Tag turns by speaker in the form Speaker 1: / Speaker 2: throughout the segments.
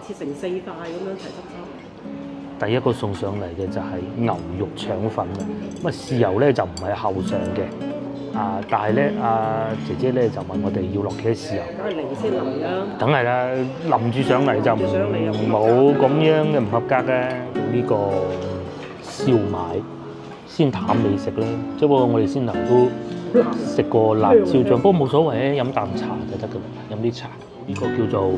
Speaker 1: 切成4塊咁樣齊執執。
Speaker 2: 第一個送上嚟嘅就係牛肉腸粉啦。咁啊豉油咧就唔係後上嘅，但係咧姐姐咧就問我哋要落幾多豉油。
Speaker 1: 梗係嚟先淋啦。
Speaker 2: 梗係啦，淋住上嚟就冇咁樣嘅唔合格嘅。呢個燒賣先淡味食啦，只不過我哋先頭都食過辣椒醬，不過冇所謂咧，飲啖茶就得噶啦，飲啲茶。呢個叫做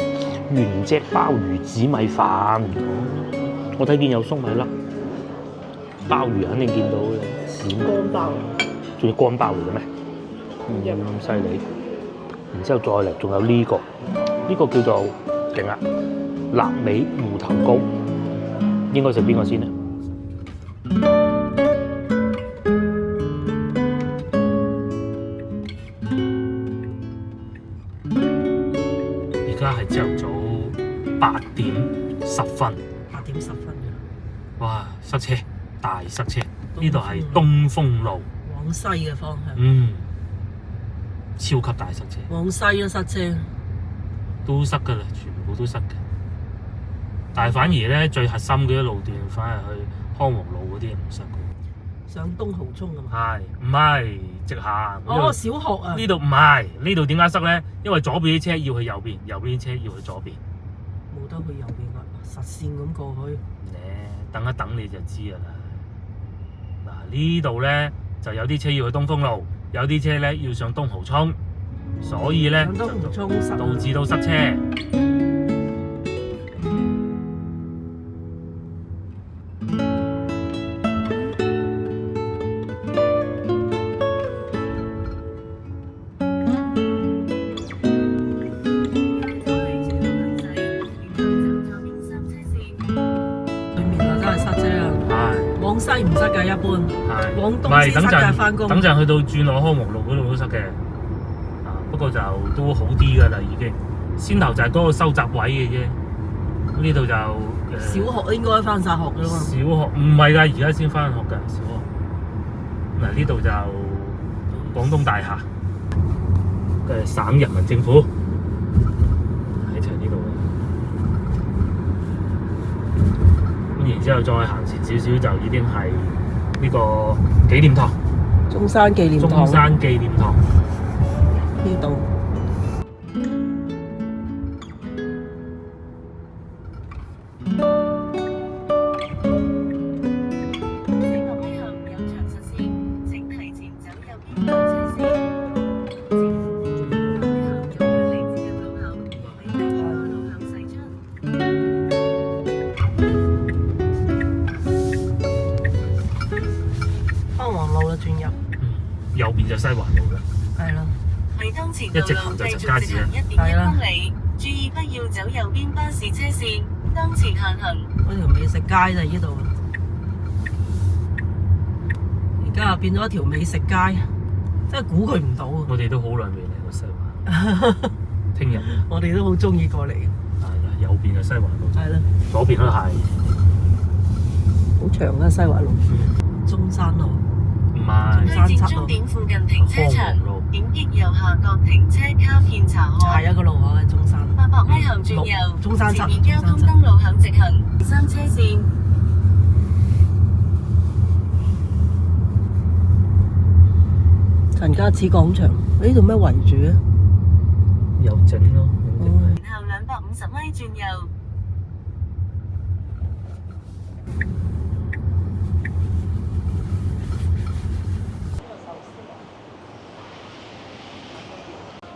Speaker 2: 原隻鮑魚紫米飯，我睇見有粟米粒，鮑魚肯定見到嘅，紫米
Speaker 1: 乾鮑，
Speaker 2: 仲要乾鮑嚟嘅咩？咁犀利！然之後再嚟，仲有呢個，呢個叫做勁啊，臘味芋頭糕，應該食邊個先咧？而家係朝頭早8點10分。
Speaker 1: 8點10分嘅。
Speaker 2: 哇！塞車，大塞車。呢度係東風路，
Speaker 1: 往西嘅方向。
Speaker 2: 超級大塞車。
Speaker 1: 往西都塞車。
Speaker 2: 都塞㗎啦，全部都塞嘅。但係反而咧，最核心嗰啲路段，反而去康王路嗰啲唔塞嘅。
Speaker 1: 上東濠涌㗎嘛？
Speaker 2: 係，唔係直行？
Speaker 1: 哦，小學啊！
Speaker 2: 呢度唔係，呢度點解塞咧？因為左邊啲車要去右邊，右邊啲車要去左邊。
Speaker 1: 冇得去右邊啊！實線咁過去。
Speaker 2: 等一等你就知㗎啦。嗱，呢度咧就有啲車要去東風路，有啲車咧要上東濠涌，所以咧
Speaker 1: 上東濠涌塞，
Speaker 2: 導致到塞車。
Speaker 1: 往西唔塞㗎，一般。
Speaker 2: 係。
Speaker 1: 往東先塞㗎，翻工。
Speaker 2: 等陣去到轉落康王路嗰度都塞嘅。不過就都好啲㗎啦，已經。先頭就係嗰個收集位嘅啫。呢度就
Speaker 1: 小學應該翻晒學㗎啦嘛。
Speaker 2: 小學唔係㗎，而家先翻學㗎小學。嗱，呢度就廣東大廈嘅省人民政府喺齊呢度。然之後再行前少少就已經係呢個紀念堂，
Speaker 1: 中山紀念堂。
Speaker 2: 中山紀念堂
Speaker 1: 呢度。
Speaker 2: 右邊就西環路啦。
Speaker 1: 係啦。
Speaker 2: 一直行就陳家祠啦。
Speaker 1: 係啦。
Speaker 3: 注意不要走右邊巴士車線，當前限行。
Speaker 1: 嗰條美食街就係呢度。而家變咗一條美食街，真係估佢唔到啊！
Speaker 2: 我哋都好耐未嚟過西環。聽日。
Speaker 1: 我哋都好中意過嚟。
Speaker 2: 係啦，右邊就西環路。
Speaker 1: 係啦。
Speaker 2: 左邊都係。
Speaker 1: 好長啊，西環路。中山路。
Speaker 2: 唔係。
Speaker 3: 去至終點附近停車場，點擊右下角停車卡片查看。
Speaker 1: 下一個路口係中山。
Speaker 3: 800米後轉右，
Speaker 1: 中山七。
Speaker 3: 前面交通燈路口直行，3車線。
Speaker 1: 陳家祠廣場，呢度咩圍住啊？
Speaker 2: 有整咯。
Speaker 3: 然後250米轉右。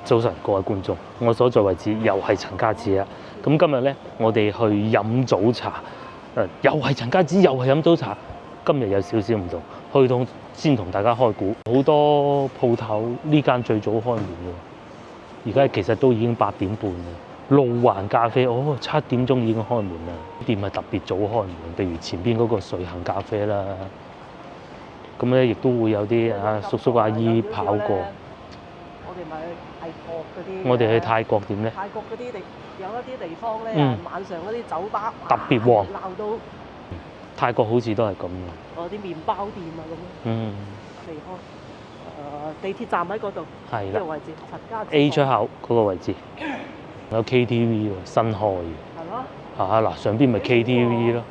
Speaker 2: 早晨，各位觀眾，我所在位置又係陳家祠啦。咁今日咧，我哋去飲早茶，又係陳家祠，又係飲早茶。今日有少少唔同，去到先同大家開估，好多鋪頭呢間最早開門喎。而家其實都已經8點半啦。路環咖啡7點鐘已經開門啦。店係特別早開門，譬如前邊嗰個瑞幸咖啡啦。咁咧亦都會有啲叔叔阿姨跑過。
Speaker 1: 我哋咪去泰國嗰啲。
Speaker 2: 我哋去泰國點咧？
Speaker 1: 泰國嗰啲有一啲地方咧，晚上嗰啲酒吧
Speaker 2: 特別旺，
Speaker 1: 鬧到。
Speaker 2: 泰國好似都係咁
Speaker 1: 嘅。啲麵包店啊咁樣。離開地鐵站喺嗰度。係啦。呢個位置，陳家祠
Speaker 2: A 出口嗰個位置。有 KTV 喎，新開嘅。
Speaker 1: 係咯。
Speaker 2: 嗱，上邊咪 KTV 咯，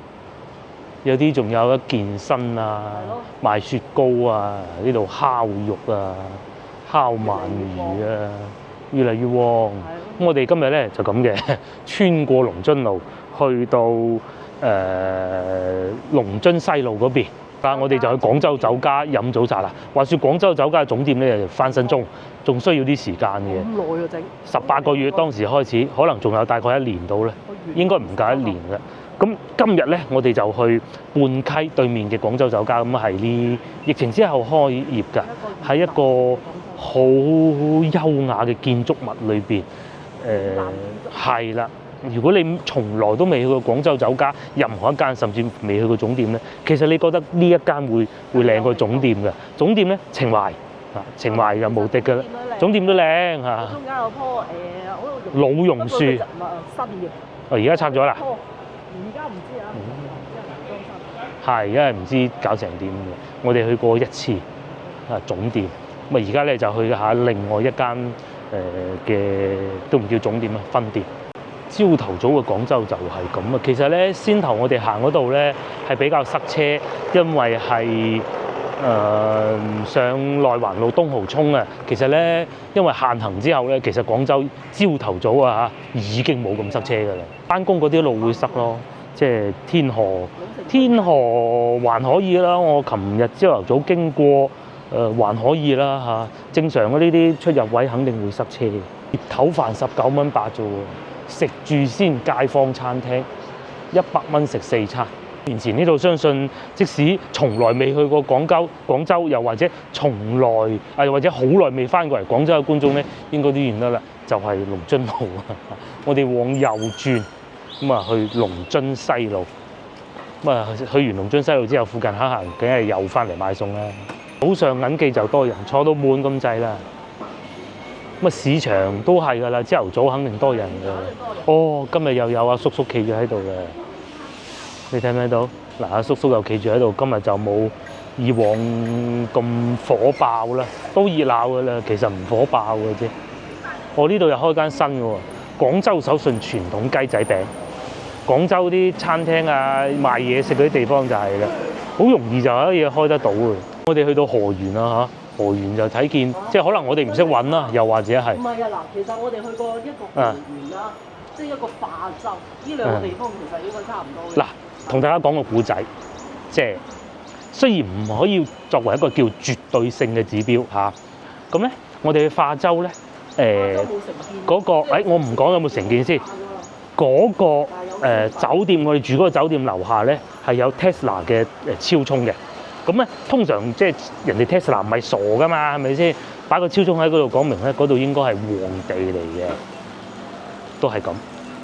Speaker 2: 有啲仲有一健身啊，賣雪糕啊，呢度烤肉啊、烤鰻魚啊，越嚟越旺。咁我哋今日咧就咁嘅，穿過龍津路去到龍津西路嗰邊。我哋就去廣州酒家飲早茶啦。話說廣州酒家嘅總店咧翻新中，仲需要啲時間嘅。
Speaker 1: 咁耐啊整
Speaker 2: 18個月當時開始，可能仲有大概1年到咧，應該唔夠1年嘅。咁今日咧，我哋就去泮溪對面嘅廣州酒家，咁係呢疫情之後開業㗎，喺一個好優雅嘅建築物裏邊。係啦。如果你從來都未去過廣州酒家，任何一間甚至未去過總店咧，其實你覺得呢一間會靚過總店嘅。總店咧情懷情懷就無敵㗎啦。總店都靚嚇。
Speaker 1: 中間有棵
Speaker 2: 老榕樹。
Speaker 1: 新嘅。
Speaker 2: 而家拆咗啦。
Speaker 1: 而家唔知啊。
Speaker 2: 係，因為唔知搞成點嘅。我哋去過1次總店，咁而家咧就去下另外一間嘅都唔叫總店啊，分店。朝頭早嘅廣州就係咁啊！其實咧，先頭我哋行嗰度咧係比較塞車，因為係上內環路東濠涌啊。其實咧，因為限行之後咧，其實廣州朝頭早啊已經冇咁塞車㗎啦。翻工嗰啲路會塞咯，即係天河還可以啦。我琴日朝頭早經過還可以啦嚇。正常嘅呢啲出入位肯定會塞車。碟頭飯19蚊8啫喎。食住先街坊餐廳100蚊食4餐。年前呢度相信，即使從來未去過廣州，又或者從來或者好耐未翻過嚟廣州嘅觀眾咧，應該都認得啦，就係龍津路啊！我哋往右轉，咁啊去龍津西路，咁啊去完龍津西路之後，附近行，梗係又翻嚟買餸啦。早上銀記就多人，坐到滿咁滯啦。咁啊市場都係㗎啦，朝頭早肯定多人㗎。哦，今日又有阿叔叔企住喺度嘅，你睇唔睇到？嗱，阿叔叔又企住喺度，今日就冇以往咁火爆啦，都熱鬧㗎啦，其實唔火爆嘅啫。我呢度又開間新嘅喎，廣州手信傳統雞仔餅。廣州啲餐廳啊，賣嘢食嗰啲地方就係啦，好容易就有嘢開得到嘅。我哋去到河源啦嚇。河源就睇見，即係可能我哋唔識揾啦，又或者係
Speaker 1: 唔係啊嗱，其實我哋去過一個河源啦，即係一個化州，呢兩個地方其實應該差唔多。
Speaker 2: 嗱，同大家講個古仔，即係雖然唔可以作為一個叫絕對性嘅指標嚇，咁咧我哋去化州咧，嗰個我唔講有冇成見先，嗰個酒店我哋住嗰個酒店樓下咧係有 Tesla 嘅超充嘅。咁咧，通常即係人哋 Tesla 唔係傻噶嘛，係咪先？擺個超充喺嗰度，講明咧嗰度應該係旺地嚟嘅，都係咁。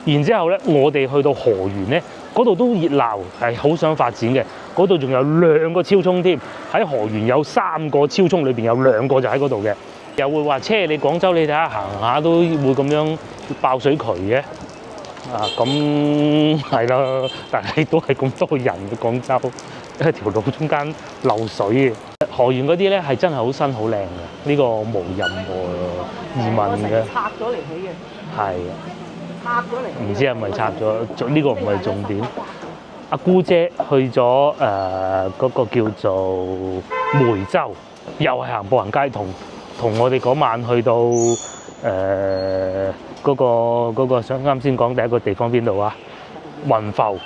Speaker 2: 然之後咧，我哋去到河源咧，嗰度都熱鬧，係好想發展嘅。嗰度仲有2個超充添，喺河源有3個超充，裏邊有2個就喺嗰度嘅。又會話，你廣州你睇下行下都會咁樣爆水渠嘅。咁係啦，但係都係咁多人嘅廣州。一條路中間漏水嘅河源嗰啲咧係真係好新好靚嘅，呢個無任何疑問嘅。
Speaker 1: 拆咗嚟起嘅。
Speaker 2: 係。
Speaker 1: 拆咗嚟。
Speaker 2: 唔知係咪拆咗？呢個唔係重點。阿姑姐去咗嗰個叫做梅州，又係行步行街，同我哋嗰晚去到嗰個想啱先講第一個地方邊度啊？雲浮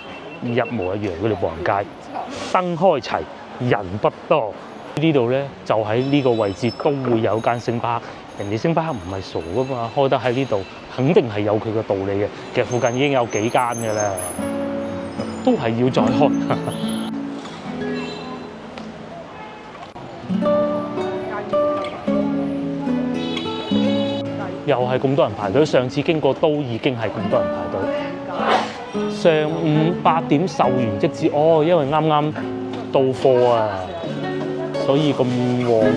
Speaker 2: 一模一樣嗰條步行街。燈開齊，人不多。呢度咧就喺呢個位置都會有間星巴克。人哋星巴克唔係傻噶嘛，開得喺呢度，肯定係有佢嘅道理嘅。其實附近已經有幾間嘅啦，都係要再開。又係咁多人排隊，上次經過都已經係咁多人排隊。上午8點售完即止，因為啱啱到貨啊，所以咁旺啊！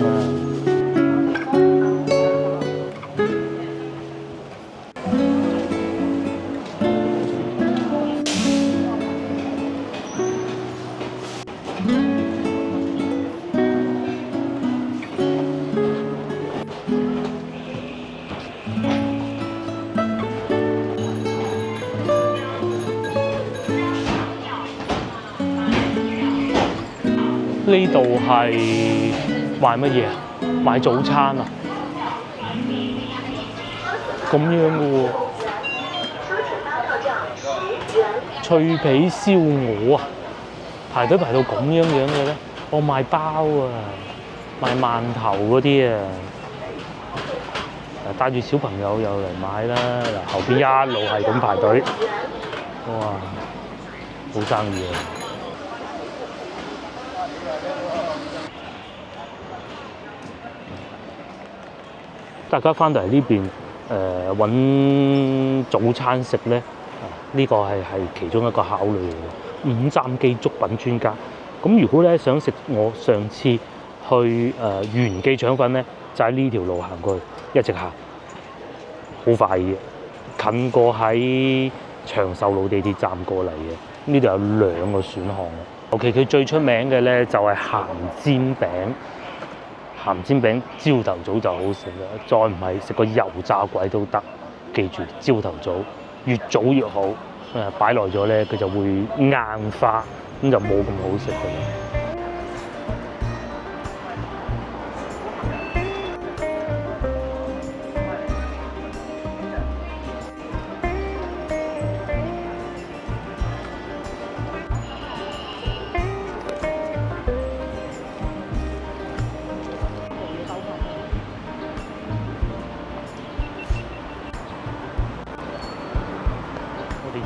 Speaker 2: 呢度係賣乜嘢啊？賣早餐啊？咁樣嘅喎，脆皮燒鵝啊，排隊排到咁樣嘅咧。我賣包啊，賣饅頭嗰啲啊，帶住小朋友又嚟買啦。嗱，後邊一路係咁排隊，哇，好生意啊！大家翻到嚟呢邊揾早餐食咧，呢個係其中一個考慮嚟嘅。五湛記粥品專家，咁如果咧想食我上次去元記腸粉咧，就喺呢條路行過去，一直行，好快嘅，近過喺長壽路地鐵站過嚟嘅。呢度有兩個選項，尤其佢最出名嘅咧就係鹹煎餅。鹹煎餅朝頭早就好食啦，再唔係食個油炸鬼都得。記住朝頭早，越早越好。擺耐咗咧，佢就會硬化，咁就冇咁好食㗎啦。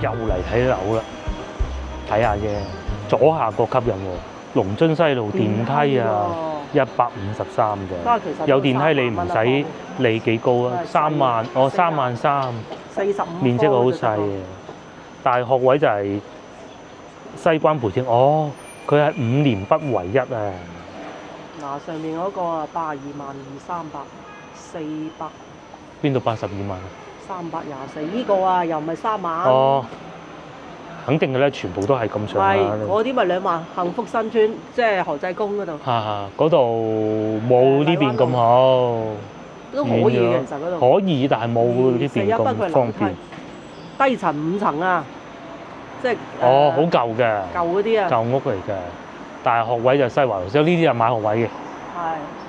Speaker 2: 又嚟睇樓啦，睇下啫。左下角吸引喎，龍津西路電梯啊，153嘅。有電梯你唔使理幾高啊，3萬，哦33000，
Speaker 1: 45
Speaker 2: 面積好細嘅。但係學位就係西關培正，哦，佢係5年不為一啊。
Speaker 1: 嗱，上面嗰個啊822300，400。
Speaker 2: 邊度82萬啊
Speaker 1: ？324呢個啊，又唔係3萬。
Speaker 2: 哦，肯定嘅咧，全部都係咁上下。
Speaker 1: 係，嗰啲咪2萬。幸福新村，即係何濟公嗰度。
Speaker 2: 嗰度冇呢邊咁好。
Speaker 1: 都可以嘅，其實嗰度。
Speaker 2: 可以，但係冇呢邊咁方便。
Speaker 1: 低層5層啊，即係。
Speaker 2: 哦，好舊嘅。
Speaker 1: 舊嗰啲啊。
Speaker 2: 舊屋嚟嘅，但係學位就西華路，所以呢啲係買學位嘅。
Speaker 1: 係。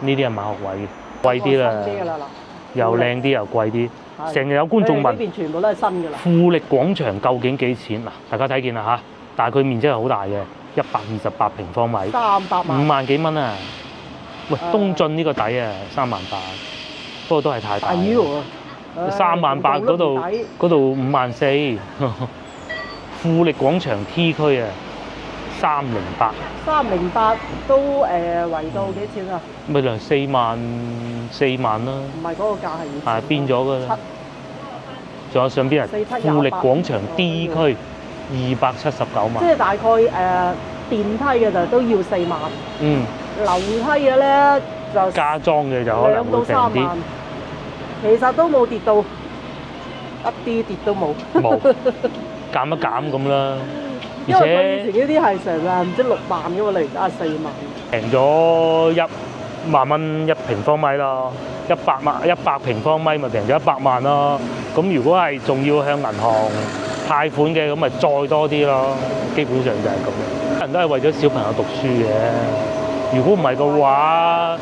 Speaker 2: 呢啲係買學位嘅，貴啲啦。又靚啲又貴啲。成日有觀眾問，
Speaker 1: 呢邊全部都係新㗎啦。
Speaker 2: 富力廣場究竟幾錢？嗱，大家睇見啦嚇，但係佢面積係好大嘅，128平方米
Speaker 1: ，300萬，
Speaker 2: 5萬幾蚊啊！喂，東進呢個底啊，3萬8，不過都係太大。
Speaker 1: 抵喎
Speaker 2: ，3萬8嗰度5萬4，富力廣場 T 區啊，308。308
Speaker 1: 都圍到幾錢啊？
Speaker 2: 咪就4萬啦。
Speaker 1: 唔係嗰個價係以前。
Speaker 2: 係變咗㗎啦。仲有上邊啊，富力廣場 D 區279萬。
Speaker 1: 即係大概電梯嘅就都要4萬。
Speaker 2: 嗯。
Speaker 1: 樓梯嘅咧就
Speaker 2: 加裝嘅就可能會平啲。
Speaker 1: 其實都冇跌到，一啲跌都冇。
Speaker 2: 冇。減一減咁啦。
Speaker 1: 因為佢以前呢啲係成唔知6萬嘅嘛，你而家係4萬。平
Speaker 2: 咗1萬蚊1平方米咯，100平方米咪平咗100萬咯。咁如果係仲要向銀行貸款嘅，咁咪再多啲咯。基本上就係咁樣。人都係為咗小朋友讀書嘅。如果唔係嘅話，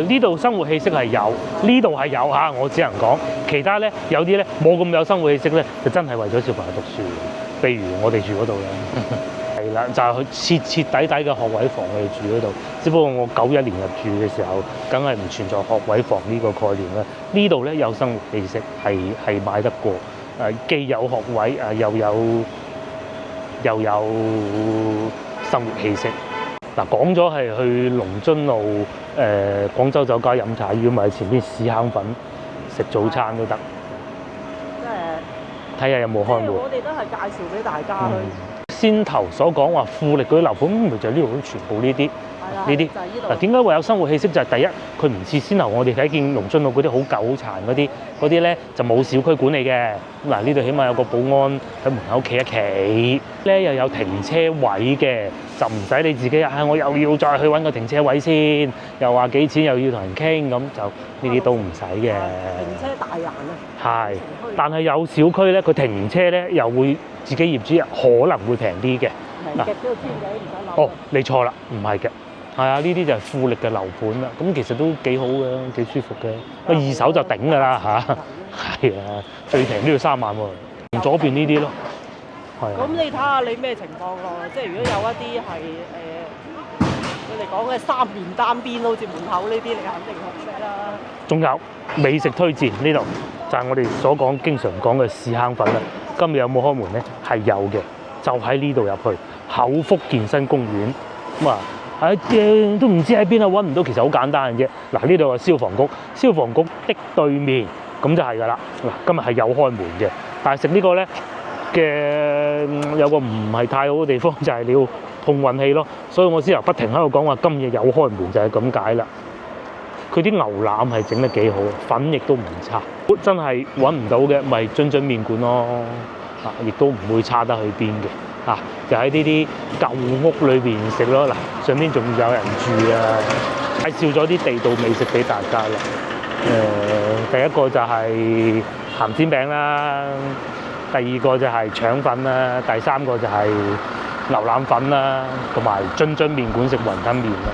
Speaker 2: 呢度生活氣息係有，呢度係有嚇，我只能講。其他咧有啲咧冇咁有生活氣息咧，就真係為咗小朋友讀書。譬如我哋住嗰度啦，係啦，就係去徹底嘅學位房我哋住嗰度。只不過我91年入住嘅時候，梗係唔存在學位房呢個概念啦。呢度咧有生活氣息，係買得過。既有學位，又有生活氣息。嗱，講咗係去龍津路廣州酒家飲茶，如果唔係前邊屎坑粉食早餐都得。睇下有冇開門。
Speaker 1: 我哋都係介紹俾大家去。
Speaker 2: 先頭所講話富力嗰啲樓盤，咪就係呢度全部呢啲。呢啲嗱，點解會有生活氣息？就係第一，佢唔似先頭我哋睇見龍津路嗰啲好舊好殘嗰啲咧，就冇小區管理嘅。嗱，呢度起碼有個保安喺門口企一企，咧又有停車位嘅，就唔使你自己我又要再去揾個停車位先，又話幾錢又要同人傾，咁就呢啲都唔使嘅。
Speaker 1: 停車大難啊！
Speaker 2: 係，但係有小區咧，佢停車咧又會自己業主可能會平啲嘅。
Speaker 1: 平極都要千幾，唔使諗。
Speaker 2: 哦，你錯啦，唔係嘅。係啊，呢啲就係富力嘅樓盤啦。咁其實都幾好嘅，幾舒服嘅。二手就頂㗎啦嚇。係啊，最平都要3萬喎。左邊呢啲咯，係啊。
Speaker 1: 咁你睇下你咩情況咯？即係如果有一啲係佢哋講嘅3連單邊，好似門口呢啲，你肯定好咩啦。
Speaker 2: 仲有美食推薦呢度就係我哋所講經常講嘅屎坑粉啦。今日有冇開門咧？係有嘅，就喺呢度入去口福健身公園咁啊！都唔知喺邊啊，揾唔到，其實好簡單嘅啫。嗱，呢度係消防局，消防局的對面咁就係㗎啦。嗱，今日係有開門嘅，但係食呢個咧嘅有個唔係太好嘅地方就係你要碰運氣咯。所以我先由不停喺度講話今日有開門就係咁解啦。佢啲牛腩係整得幾好，粉亦都唔差。真係揾唔到嘅，咪津津麵館咯。亦都唔會差得去邊嘅。就喺呢啲舊屋裏邊食咯。嗱，上邊仲有人住啊。介紹咗啲地道美食俾大家啦。第一個就係鹹煎餅啦，第二個就係腸粉啦，第三個就係牛腩粉啦，同埋津津麵館食雲吞麵啦。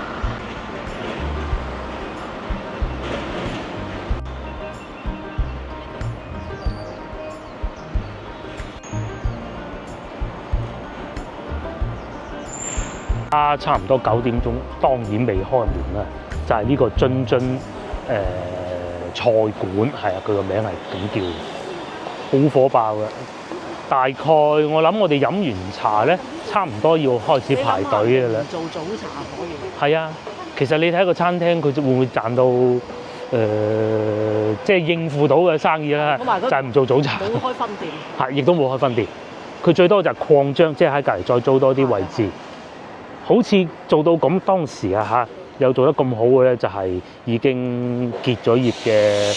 Speaker 2: 差唔多9點鐘，當然未開門啦。就係呢個津津菜館，係啊，佢個名係咁叫，好火爆嘅。大概我諗我哋飲完茶咧，差唔多要開始排隊嘅啦。
Speaker 1: 做早茶可以。
Speaker 2: 係啊，其實你睇個餐廳，佢會唔會賺到即係應付到嘅生意啦？就係唔做早茶。
Speaker 1: 冇開分店。
Speaker 2: 係，亦都冇開分店。佢最多就係擴張，即係喺隔離再租多啲位置。好似做到咁當時又做得咁好嘅咧，就係已經結咗業嘅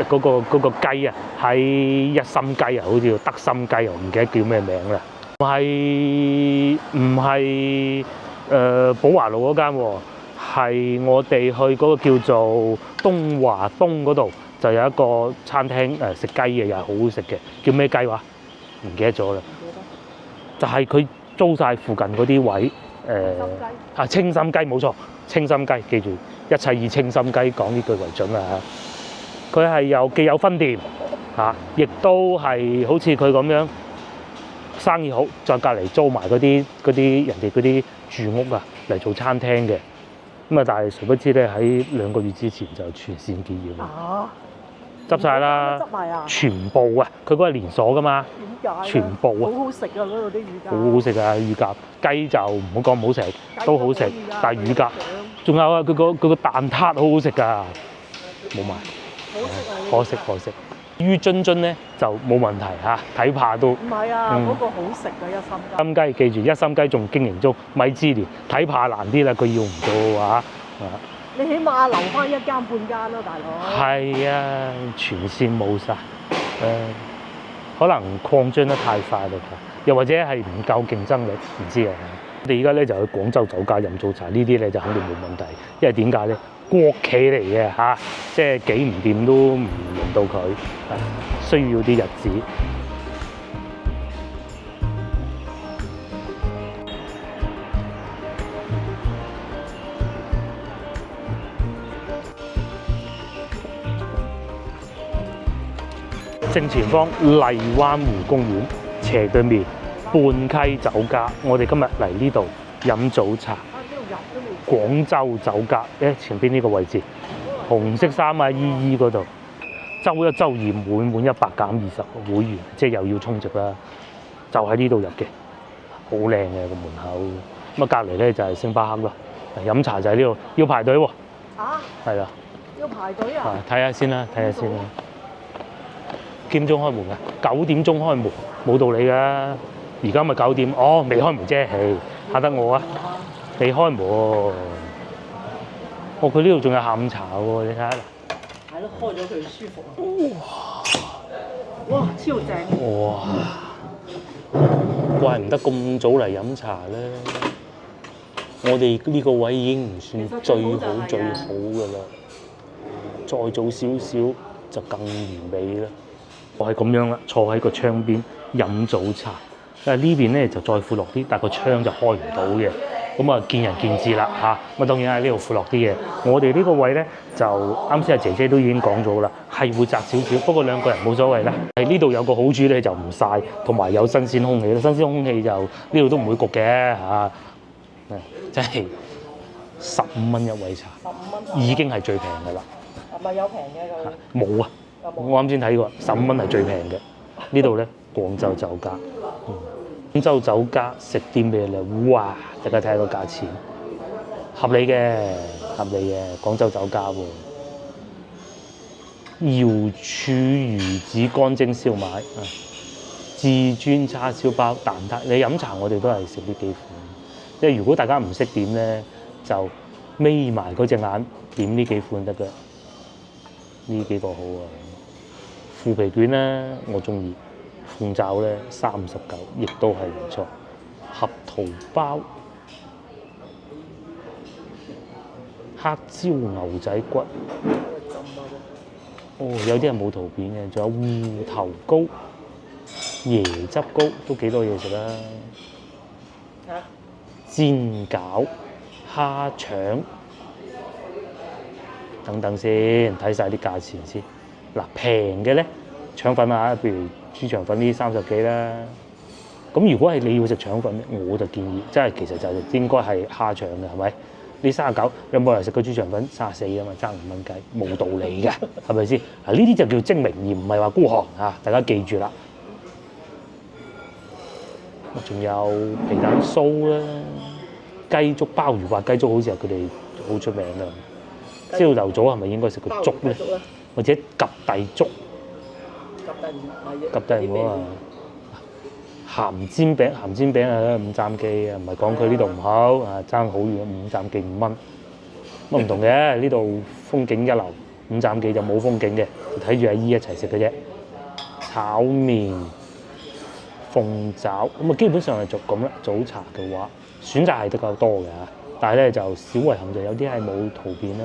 Speaker 2: 嗰個雞啊，喺一心雞啊，好似叫德心雞，我唔記得叫咩名啦。唔係寶華路嗰間喎，係我哋去嗰個叫做東華東嗰度，就有一個餐廳食雞嘅，又係好好食嘅，叫咩雞話？唔記得咗啦。就係佢租晒附近嗰啲位，清心雞冇錯，清心雞，記住一切以清心雞講呢句為準啦嚇。佢係既有分店亦都係好似佢咁樣生意好，再隔離租埋嗰啲人哋嗰啲住屋嚟做餐廳嘅。咁但係誰不知咧，喺2個月之前就全線結業啦。執晒啦，
Speaker 1: 執埋啊！
Speaker 2: 全部啊，佢嗰個係連鎖噶嘛。
Speaker 1: 點解？全
Speaker 2: 部啊！
Speaker 1: 好好食啊！嗰度啲乳鴿。
Speaker 2: 好好食啊！乳鴿雞就唔好講唔好食，都好食。但係乳鴿，仲有啊！佢個蛋撻好好食㗎，冇賣。可惜。於津津咧就冇問題嚇，睇怕都。唔係啊，嗰個好食㗎一心雞。心雞記住，一心雞仲經營中，米芝蓮睇怕難啲啦，佢要唔到啊！
Speaker 1: 你起碼留翻1間半間啦，大佬。係
Speaker 2: 啊，全線冇晒，可能擴張得太快啦，又或者係唔夠競爭力，唔知啊。我哋而家咧就去廣州酒家飲早茶，呢啲咧就肯定冇問題，因為點解咧？國企嚟嘅即係幾唔掂都唔輪到佢，需要啲日子。正前方荔灣湖公園斜對面半溪酒家，我哋今日嚟呢度飲早茶。廣州酒家，前邊呢個位置，紅色衫姨姨嗰度，周一周二滿100減20會員，即係又要充值啦。就喺呢度入嘅，好靚嘅個門口。咁隔離咧就係星巴克咯。飲茶就喺呢度，要排隊喎。係啦。
Speaker 1: 要排隊啊？
Speaker 2: 睇下先啦。幾點鐘開門㗎？9點鐘開門，冇道理㗎。而家咪9點，未開門啫，嚇得我啊！未開門喎。佢呢度仲有下午茶喎，你睇下。
Speaker 1: 係咯，開咗佢舒服啊！哇，超正！
Speaker 2: 哇，怪唔得咁早嚟飲茶咧。我哋呢個位已經唔算最好㗎啦，再早少少就更完美啦。我係咁樣啦，坐喺個窗邊飲早茶。呢邊咧就再闊落啲，但係個窗就開唔到嘅。咁啊見仁見智啦嚇。咁啊當然喺呢度闊落啲嘅，我哋呢個位咧就啱先阿姐姐都已經講咗啦，係會窄少少，不過兩個人冇所謂啦。喺呢度有個好處咧就唔曬，同埋有新鮮空氣啦。新鮮空氣就呢度都唔會焗嘅嚇。真係15蚊一位茶，
Speaker 1: 15蚊
Speaker 2: 已經係最平㗎啦。
Speaker 1: 係咪有平嘅佢？
Speaker 2: 冇啊！我啱先睇過，15蚊係最平嘅。呢度咧廣州酒家，廣州酒家食啲咩咧？哇！大家睇下個價錢，合理嘅，合理嘅。廣州酒家喎，瑤柱魚子乾蒸燒賣啊，至尊叉燒包蛋撻。你飲茶我哋都係食呢幾款，即係如果大家唔識點咧，就眯埋嗰隻眼點呢幾款得㗎。呢幾個好啊！腐皮卷咧，我中意；鳳爪咧39，亦都係唔錯。合桃包、黑椒牛仔骨，哦，有啲係冇圖片嘅，仲有芋頭糕、椰汁糕，都幾多嘢食啦。煎餃、蝦腸等等先，睇晒啲價錢先。嗱，平嘅咧，腸粉啊，譬如豬腸粉呢30幾啦。咁如果係你要食腸粉咧，我就建議，即係其實就應該係蝦腸嘅，係咪？呢39有冇人食過豬腸粉34啊嘛，爭5蚊雞，冇道理嘅，係咪先？嗱，呢啲就叫精明，而唔係話孤寒嚇，大家記住啦。仲有皮蛋酥啦，雞粥、鮑魚滑雞粥好似係佢哋好出名㗎。朝頭早係咪應該食個粥咧？或者及第粥？及第唔好啊！鹹煎餅啊，五斬記啊，唔係講佢呢度唔好啊，爭好遠，五斬記5蚊，乜唔同嘅？呢度風景一流，五斬記就冇風景嘅，睇住阿姨一齊食嘅啫。炒麵、鳳爪咁啊，基本上係就咁啦。早茶嘅話，選擇係比較多嘅嚇，但係咧就小遺憾就有啲係冇圖片啦。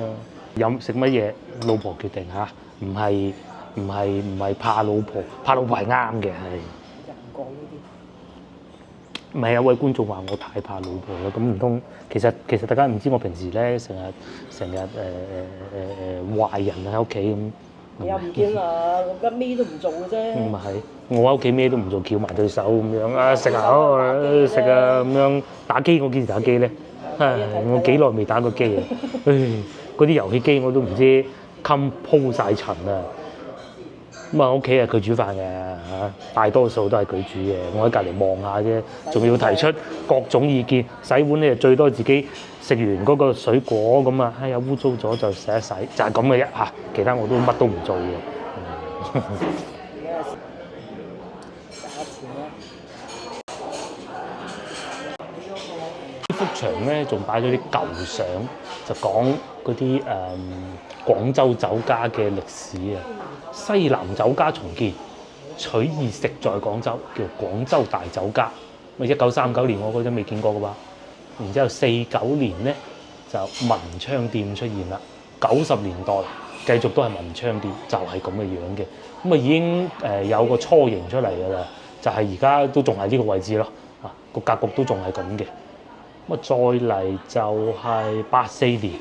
Speaker 2: 飲食乜嘢，老婆決定嚇，唔係怕老婆，怕老婆係啱嘅係。人講呢啲。唔係有位觀眾話我太怕老婆啦，咁唔通其實大家唔知我平時咧成日壞人喺屋企咁。
Speaker 1: 你又唔見啊？我乜咩都唔做嘅啫。
Speaker 2: 唔係，我喺屋企咩都唔做，翹埋對手咁樣啊，食啊咁樣打機。我幾時打機咧？我幾耐未打過機啊？嗰啲遊戲機我都唔知襟鋪晒塵啊！咁啊，屋企係佢煮飯嘅嚇，大多數都係佢煮嘅，我喺隔離望下啫，仲要提出各種意見。洗碗咧最多自己食完嗰個水果咁啊，哎呀污糟咗就洗一洗，就係咁嘅啫嚇。其他我都乜都唔做嘅。呢幅牆咧仲擺咗啲舊相，就講嗰啲廣州酒家嘅歷史啊。西南酒家重建，取意食在廣州，叫廣州大酒家。咪1939年我嗰陣未見過嘅吧。然之後49年咧就文昌店出現啦。90年代繼續都係文昌店，就係咁嘅樣嘅。咁啊已經有個雛形出嚟㗎啦，就係而家都仲係呢個位置咯。啊個格局都仲係咁嘅。咁啊再嚟就係84年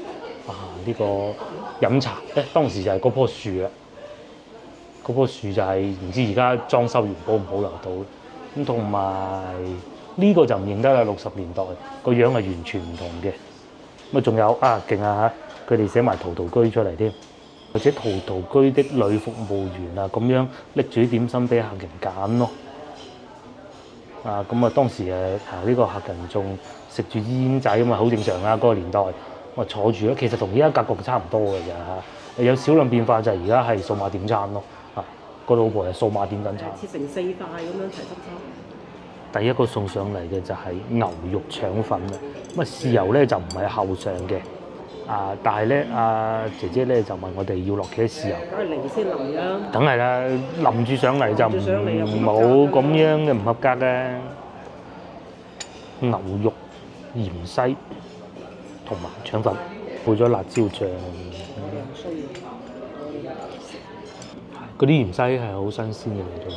Speaker 2: 啊呢個飲茶咧，當時就係嗰棵樹啦。嗰棵樹就係唔知而家裝修完保唔保留到，咁同埋呢個就唔認得啦。60年代個樣係完全唔同嘅。咁啊仲有啊勁啊嚇，佢哋寫埋陶陶居出嚟添，或者陶陶居的女服務員啊咁樣拎住啲點心俾客人揀咯。啊咁啊當時呢個客人仲食住煙仔咁啊，好正常啊嗰個年代。我坐住咯，其實同而家格局差唔多嘅咋嚇，有少量變化就係而家係數碼點餐咯。個老婆係數碼點緊餐，
Speaker 1: 切成4塊咁樣齊執餐。
Speaker 2: 第一個送上嚟嘅就係牛肉腸粉啦。咁啊豉油咧就唔係後上嘅，但係咧姐姐咧就問我哋要落幾多豉油。
Speaker 1: 梗係嚟先淋啦。梗
Speaker 2: 係啦，淋住上嚟就冇咁樣嘅唔合格嘅。牛肉芫茜同埋腸粉，配咗辣椒醬。嗰啲芫茜係好新鮮嘅味道。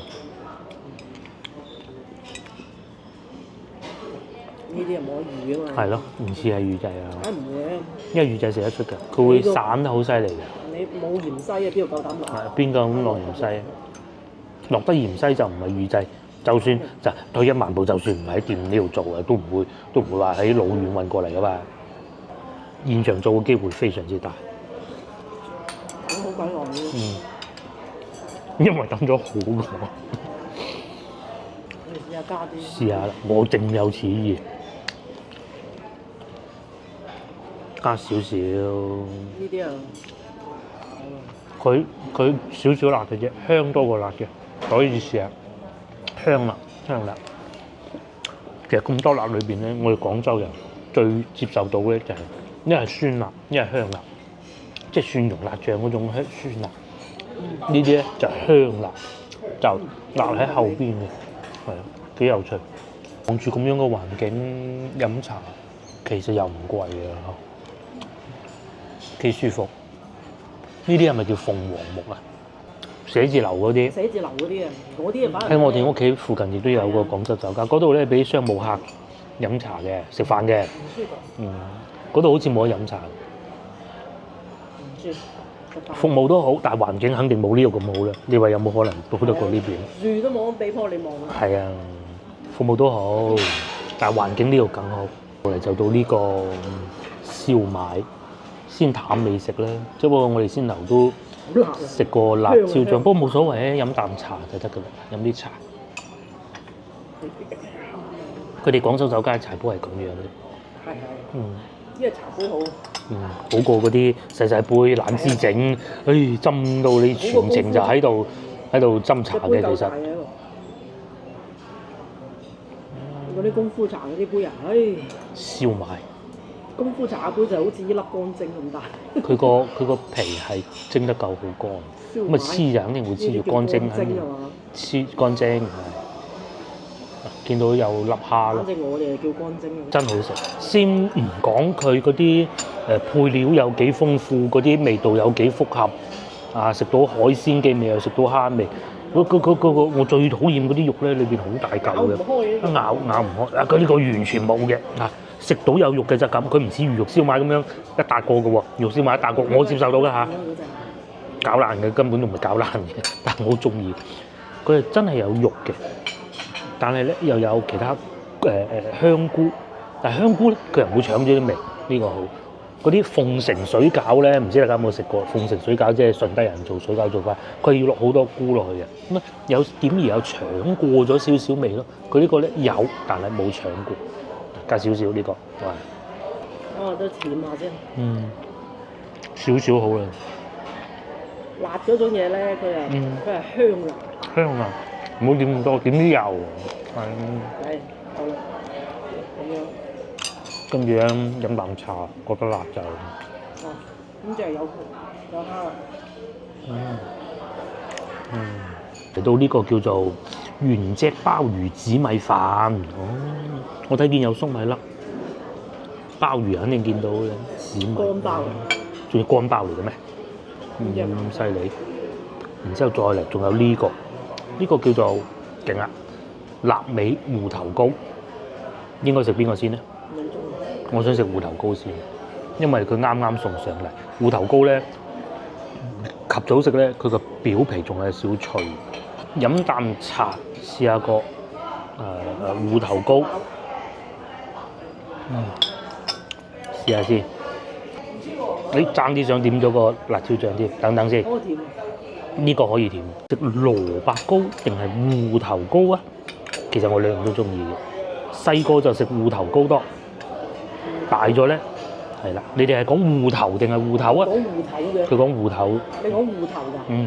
Speaker 1: 呢啲又冇得預啊嘛。
Speaker 2: 係咯，唔似係預製啊，
Speaker 1: 梗係唔會啊！
Speaker 2: 因為預製食得出㗎，佢會散得好犀利嘅。
Speaker 1: 你冇芫荽啊，邊度夠膽落？
Speaker 2: 係邊個咁落芫荽啊？落得芫荽就唔係預製，就算就退一萬步，就算唔喺店呢度做嘅，都唔會話喺老遠運過嚟㗎嘛。現場做嘅機會非常之大。
Speaker 1: 咁好鬼耐嘅。
Speaker 2: 因為等咗好耐。
Speaker 1: 你試下加啲。
Speaker 2: 試下啦，我正有此意，加少少。
Speaker 1: 呢啲啊，
Speaker 2: 佢少少辣嘅啫，香多過辣嘅，可以試下。香辣，香辣。其實咁多辣裏邊咧，我哋廣州人最接受到嘅就係一係酸辣，一係香辣，即係蒜蓉辣醬嗰種香酸辣。呢啲咧就係香辣，就辣喺後邊嘅，係啊，幾有趣。望住咁樣嘅環境飲茶，其實又唔貴嘅，幾舒服。呢啲係咪叫鳳凰木啊？寫字樓嗰啲。
Speaker 1: 寫字樓嗰啲啊，嗰啲啊反而
Speaker 2: 喺我哋屋企附近亦都有個廣州酒家，嗰度咧俾商務客飲茶嘅、食飯嘅。
Speaker 1: 唔舒服。
Speaker 2: 嗰度好似冇得飲茶。
Speaker 1: 唔知。
Speaker 2: 服務都好，但係環境肯定冇呢度咁好啦。你話有冇可能好得過呢邊？
Speaker 1: 樹都冇咁俾棵你望啊！
Speaker 2: 係啊，服務都好，但係環境呢度更好。後嚟就到呢個燒賣，先淡美食啦。只不過我哋先頭都
Speaker 1: 好辣啊！
Speaker 2: 食過辣椒醬，不過冇所謂咧，飲啖茶就得㗎啦，飲啲茶。佢哋廣州酒家茶煲係咁樣嘅。
Speaker 1: 係。因為茶杯好。
Speaker 2: 好過嗰啲細細杯懶之整，斟到你全程就喺度斟茶嘅其實。
Speaker 1: 嗰啲功夫茶嗰啲杯啊，
Speaker 2: 燒賣。
Speaker 1: 功夫茶杯就好似一粒乾蒸咁大。佢
Speaker 2: 個皮係蒸得夠好乾，咁啊黐就肯定會黐住乾蒸，黐乾蒸係。見到有粒蝦啦，
Speaker 1: 反正我哋係叫乾蒸嘅。
Speaker 2: 真好食。先唔講佢嗰啲配料有幾豐富，嗰啲味道有幾複合，啊食到海鮮嘅味又食到蝦味。我最討厭嗰啲肉咧，裏邊好大嚿嘅，咬唔開。啊佢呢個完全冇嘅，啊食到有肉嘅就咁，佢唔似魚肉燒賣咁樣一笪過嘅喎，肉燒賣一笪過我接受到嘅嚇。搞爛嘅根本都唔係搞爛嘅，但係我好中意。佢係真係有肉嘅。但係咧又有其他香菇，但係香菇咧佢又唔會搶咗啲味，呢個好。嗰啲鳳城水餃咧，唔知大家有冇食過？鳳城水餃即係順德人做水餃做法，佢要落好多菇落去嘅。咁啊有點而有搶過咗少少味咯。佢呢個咧有，但係冇搶過，加少少呢個。哇！
Speaker 1: 都甜下先。
Speaker 2: 少少好啦。
Speaker 1: 辣嗰種嘢咧，佢係香辣。
Speaker 2: 香辣。唔好點咁多，點啲油。係，
Speaker 1: 好啦，咁樣。
Speaker 2: 跟住咧飲啖茶，覺得辣就。
Speaker 1: 咁就有蝦啦。
Speaker 2: 嚟到呢個叫做原隻鮑魚紫米飯。我睇見有粟米粒，鮑魚肯定見到嘅，紫米。乾鮑。仲要乾鮑嚟嘅咩？咁犀利。然之後再嚟，仲有呢個。呢個叫做勁啦，臘味芋頭糕，應該食邊個先咧？我想食芋頭糕先，因為佢啱啱送上嚟。芋頭糕咧，及早食咧，佢個表皮仲係少脆。飲啖茶，試下個芋頭糕，試下先。你爭啲想點咗個辣椒醬添，等等先。呢個可以甜，食蘿蔔糕定係芋頭糕啊？其實我兩樣都中意嘅。細個就食芋頭糕多，大咗咧係啦。你哋係講芋頭定係芋頭啊？
Speaker 1: 講芋頭嘅。佢
Speaker 2: 講芋頭。
Speaker 1: 你講芋頭㗎？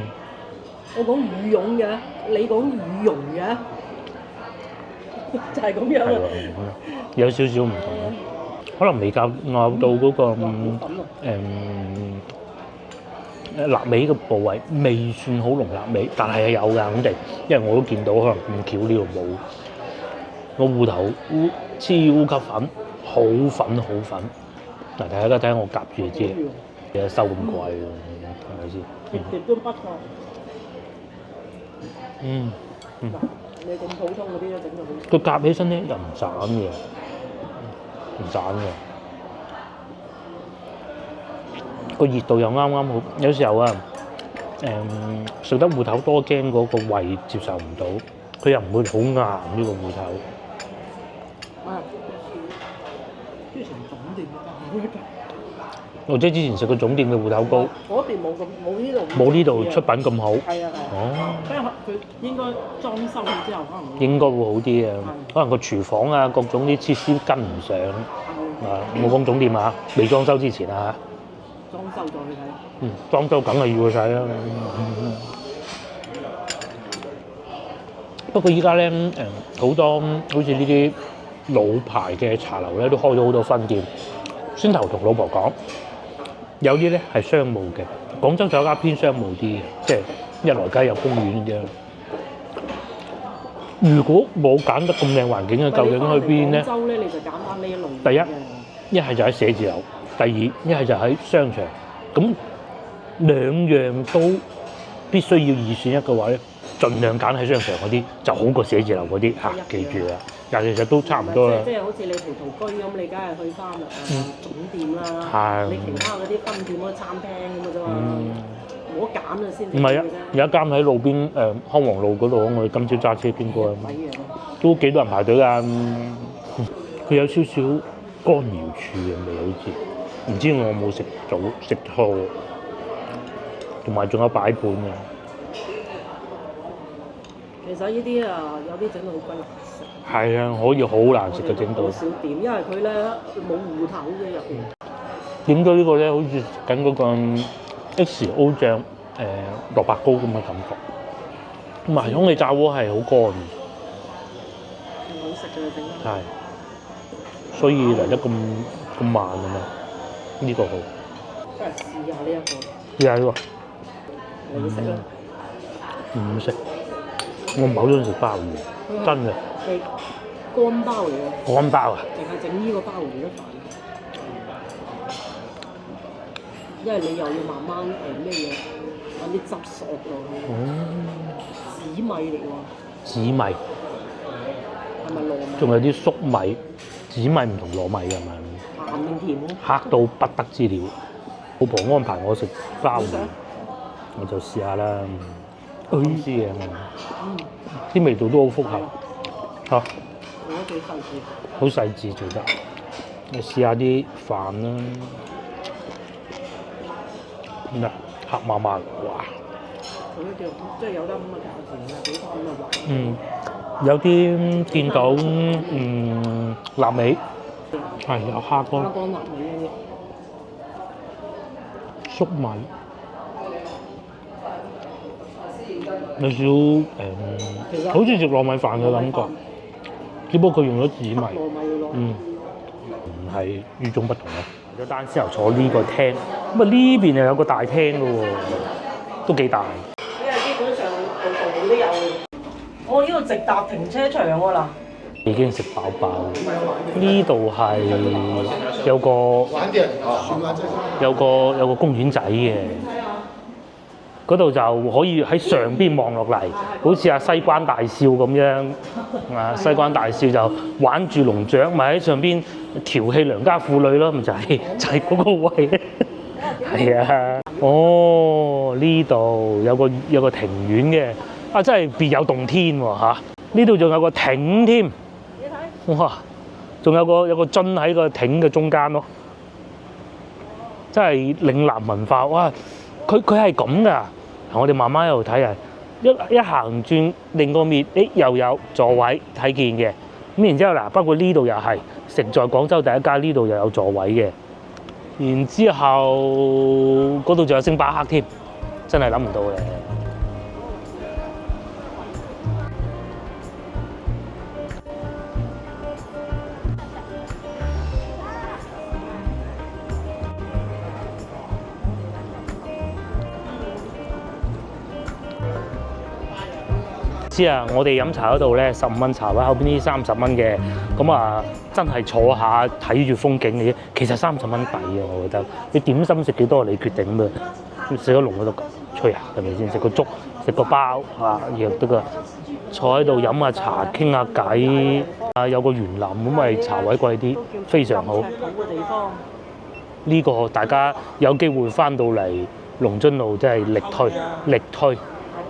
Speaker 1: 我講羽絨嘅，你講羽絨嘅，就係咁樣啊。
Speaker 2: 有少少唔同，可能未咬到嗰個臘味嘅部位未算好濃臘味，但係有㗎肯定，因為我都見到可能咁巧呢度冇。個芋頭超級粉，好粉好粉。嗱，大家睇下我夾住就知，嘢收咁貴喎，係咪先？
Speaker 1: 碟都不錯。你咁普通嗰啲都整到好。
Speaker 2: 佢夾起身咧又唔斬嘅，唔散嘅，個熱度又啱啱好。有時候啊，食得芋頭多，驚嗰個胃接受唔到，佢又唔會好硬呢個芋頭。
Speaker 1: 啊！之前總店嘅
Speaker 2: 或者之前食過總店嘅芋頭糕，
Speaker 1: 嗰邊
Speaker 2: 冇呢度出品咁好。
Speaker 1: 係啊係。
Speaker 2: 哦，
Speaker 1: 因為佢應該裝修咗之後，可能
Speaker 2: 應該會好啲啊。可能個廚房啊，各種啲設施跟唔上。啊，冇講總店啊，未裝修之前啊。
Speaker 1: 裝修咗你睇。
Speaker 2: 裝修梗係要佢使啦。不過依家咧，好多好似呢啲老牌嘅茶樓咧，都開咗好多分店。先頭同老婆講，有啲咧係商務嘅，廣州酒家偏商務啲嘅，即係一來街有公園啫。如果冇揀得咁靚環境嘅，究竟去邊咧？
Speaker 1: 廣州咧你就揀翻呢一類。
Speaker 2: 第一係就喺寫字樓，第二一係就喺商場。咁兩樣都必須要二選一嘅話咧，盡量揀喺商場嗰啲就好過寫字樓嗰啲嚇，記住啦。但其實都差唔多啦。
Speaker 1: 即係好似你陶陶居咁，你梗係去翻總店啦。你其他嗰啲分店嗰啲餐廳咁嘅啫嘛，冇得揀啊先。
Speaker 2: 唔係啊，有一間喺路邊康王路嗰度，我哋今朝揸車經過，都幾多人排隊㗎。佢有少少乾瑤柱嘅味，好似唔知我有冇食錯，同埋仲有擺盤嘅。
Speaker 1: 其實呢啲啊，有啲整到好鬼難食。
Speaker 2: 係啊，可以好難食嘅整到。
Speaker 1: 好少點，因為佢咧冇芋頭嘅入邊。
Speaker 2: 點咗呢個咧，好似緊嗰個 XO 醬蘿蔔糕咁嘅感覺。同埋空氣炸鍋係好乾。
Speaker 1: 好食嘅整得。
Speaker 2: 係。所以嚟得咁慢啊嘛，呢個好。
Speaker 1: 不如試下呢一個。
Speaker 2: 試下呢個。
Speaker 1: 你食啦？
Speaker 2: 唔食。我唔係好中意食鮑魚，真嘅。
Speaker 1: 係乾鮑嚟嘅。
Speaker 2: 乾鮑啊！
Speaker 1: 淨係整呢個鮑魚得飯。因為你又要慢慢咩嘢揾啲汁索落去。紫米嚟喎。
Speaker 2: 紫米。
Speaker 1: 係咪糯米？
Speaker 2: 仲有啲粟米，紫米唔同糯米㗎嘛。
Speaker 1: 鹹定甜咯？
Speaker 2: 黑到不得之了。老婆安排我食鮑魚，我就試下啦。好啲嘅，啲味道都好複合嚇。
Speaker 1: 我覺得幾細緻。
Speaker 2: 好細緻做得。你試下啲飯啦。嗱，黑麻麻，哇！
Speaker 1: 嗰啲叫即係有得咁嘅價錢啊，幾多咁嘅話。
Speaker 2: 有啲見到臘味，係有蝦乾。
Speaker 1: 蝦乾臘味嗰啲。
Speaker 2: 粟米。有少好似食糯米飯嘅感覺，只不過佢用咗紫米。唔係與眾不同咯。咗單之後坐呢個廳，咁啊呢邊又有個大廳嘅喎，都幾大。
Speaker 1: 因為基本上度都有。我呢個直達停車場喎嗱。
Speaker 2: 已經食飽飽。呢度係有個公園仔嘅。嗰度就可以喺上邊望落嚟，好似阿西關大少咁樣。西關大少就玩住龍雀，咪喺上邊調戲良家婦女咯，咪就係嗰個位。係啊，哦，呢度有個庭院嘅，真係別有洞天喎嚇！呢度仲有個亭添，你睇，哇！仲有個樽喺個亭嘅中間咯，真係嶺南文化哇！佢係咁噶。我哋慢慢喺度睇啊，一行轉另個面，又有座位睇見嘅。咁然之後嗱，包括呢度又係食在廣州第一間，呢度又有座位嘅。然之後嗰度仲有星巴克添，真係諗唔到嘅。知啊！我哋飲茶嗰度咧15蚊茶位，後邊呢30蚊嘅，咁啊真係坐下睇住風景嘅啫。其實30蚊抵啊，我覺得。你點心食幾多你決定咁啊，食咗籠嗰度吹啊，係咪先？食個粥，食個包啊，亦得噶。坐喺度飲下茶，傾下偈啊，有個園林咁咪茶位貴啲，非常好。
Speaker 1: 好嘅地方。
Speaker 2: 呢個大家有機會翻到嚟龍津路，真係力推，力推，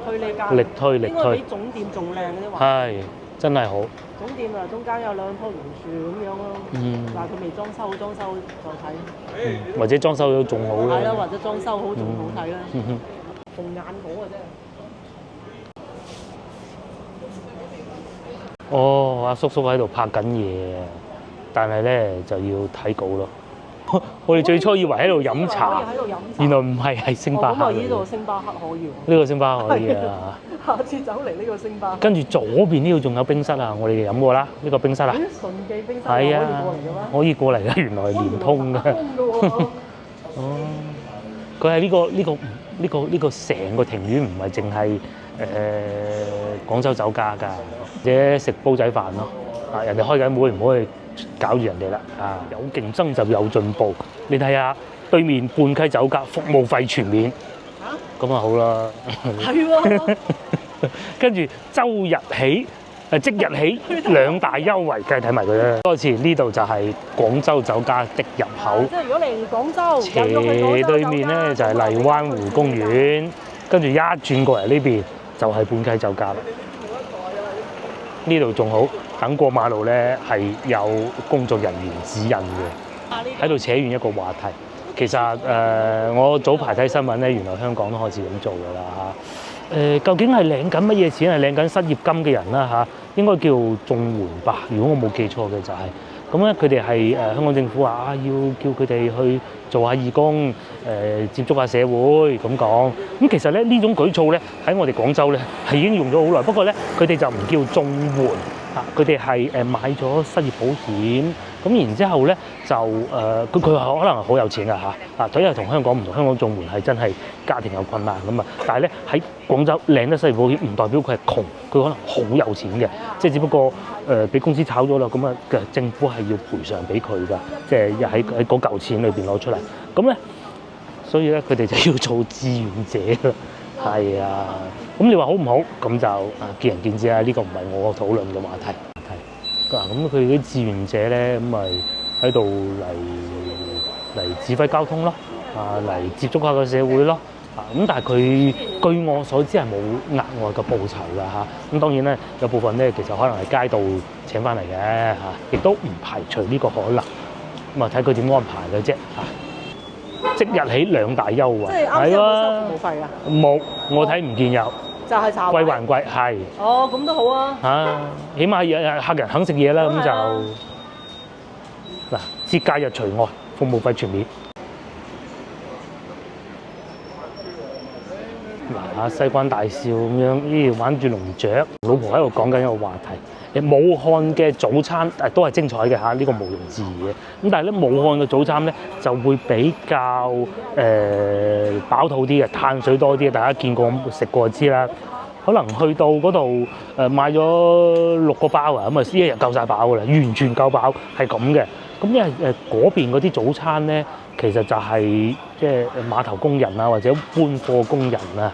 Speaker 1: 推呢間，
Speaker 2: 力推，力
Speaker 1: 應該
Speaker 2: 推
Speaker 1: 比。總店仲靚嗰啲話。
Speaker 2: 係，真係好。
Speaker 1: 總店啊，中間有兩棵榕樹咁樣咯。
Speaker 2: 嗯。
Speaker 1: 但係佢未裝修，裝修再睇。
Speaker 2: 或者裝修咗仲好
Speaker 1: 係啦，
Speaker 2: 啦。
Speaker 1: 或者裝修好仲好睇啦。
Speaker 2: 嗯
Speaker 1: 紅眼稿啊真係。
Speaker 2: 哦，阿叔叔喺度拍緊嘢，但係咧就要睇稿咯。我哋最初以為喺度飲茶，原來唔係，係星巴克嚟嘅。
Speaker 1: 咁啊，呢度星巴克可以喎。
Speaker 2: 呢個星巴克可以啊。
Speaker 1: 下次走嚟呢個星巴克。
Speaker 2: 跟住左邊呢度仲有冰室啊，我哋飲過啦，呢個冰室啊。
Speaker 1: 咦，順記冰室
Speaker 2: 係啊，
Speaker 1: 可以過嚟嘅咩？
Speaker 2: 可以過嚟嘅，原來係連通嘅。哦，佢係呢個成個庭院唔係淨係廣州酒家㗎，或者食煲仔飯咯。啊，人哋開緊會唔可以搞住人哋啦。啊，有競爭就有進步。你睇下對面半溪酒家服務費全免，咁啊好啦。
Speaker 1: 係喎。
Speaker 2: 跟住周日起即日起2大優惠，梗係睇埋佢啦。多次呢度就係廣州酒家的入口。
Speaker 1: 即係如果嚟廣州，
Speaker 2: 斜對面咧就係荔灣湖公園，跟住一轉過嚟呢邊就係半溪酒家啦。呢度仲好，等過馬路咧係有工作人員指引嘅，喺度扯遠一個話題。其實我早排睇新聞咧，原來香港都開始咁做㗎啦嚇。究竟係領緊乜嘢錢？係領緊失業金嘅人啦嚇，應該叫綜援吧。如果我冇記錯嘅就係、咁咧，佢哋係香港政府話要叫佢哋去做下義工，接觸下社會咁講。咁其實咧呢種舉措咧喺我哋廣州咧係已經用咗好耐，不過咧佢哋就唔叫綜援嚇，佢哋係買咗失業保險。咁然之後咧就佢可能好有錢㗎嚇，因為同香港唔同，香港綜援係真係家庭有困難咁啊。但係咧喺廣州領得失業保險唔代表佢係窮，佢可能好有錢嘅，即係只不過俾公司炒咗啦，咁啊政府係要賠償俾佢㗎，即係喺嗰嚿錢裏邊攞出嚟。咁咧，所以咧佢哋就要做志願者啦，係啊。咁你話好唔好？咁就見仁見智啦，呢個唔係我討論嘅話題。咁佢啲志願者咧，咁咪喺度嚟指揮交通咯，嚟接觸下個社會咯，咁但係佢據我所知係冇額外嘅報酬㗎嚇。咁當然咧，有部分咧其實可能係街道請翻嚟嘅嚇，亦都唔排除呢個可能。咁啊睇佢點安排嘅啫嚇。即日起2大優惠，
Speaker 1: 即係啱先有冇收服務費啊？
Speaker 2: 冇，我睇唔見有。
Speaker 1: 就係茶位。
Speaker 2: 貴還貴，係。
Speaker 1: 哦，咁都好啊。
Speaker 2: 起碼客人肯食嘢啦，咁就嗱節假日除外，服務費全免。嗱西關大少咁樣，呢度玩住龍雀，老婆喺度講緊一個話題。武漢嘅早餐都係精彩嘅嚇，呢個毋庸置疑嘅。咁但係咧，武漢嘅早餐咧就會比較飽肚啲嘅，碳水多啲嘅。大家見過食過就知啦。可能去到嗰度買咗6個包啊，咁啊一日夠晒飽㗎啦，完全夠飽係咁嘅。咁因為嗰邊嗰啲早餐咧，其實就係即係碼頭工人啊，或者搬貨工人啊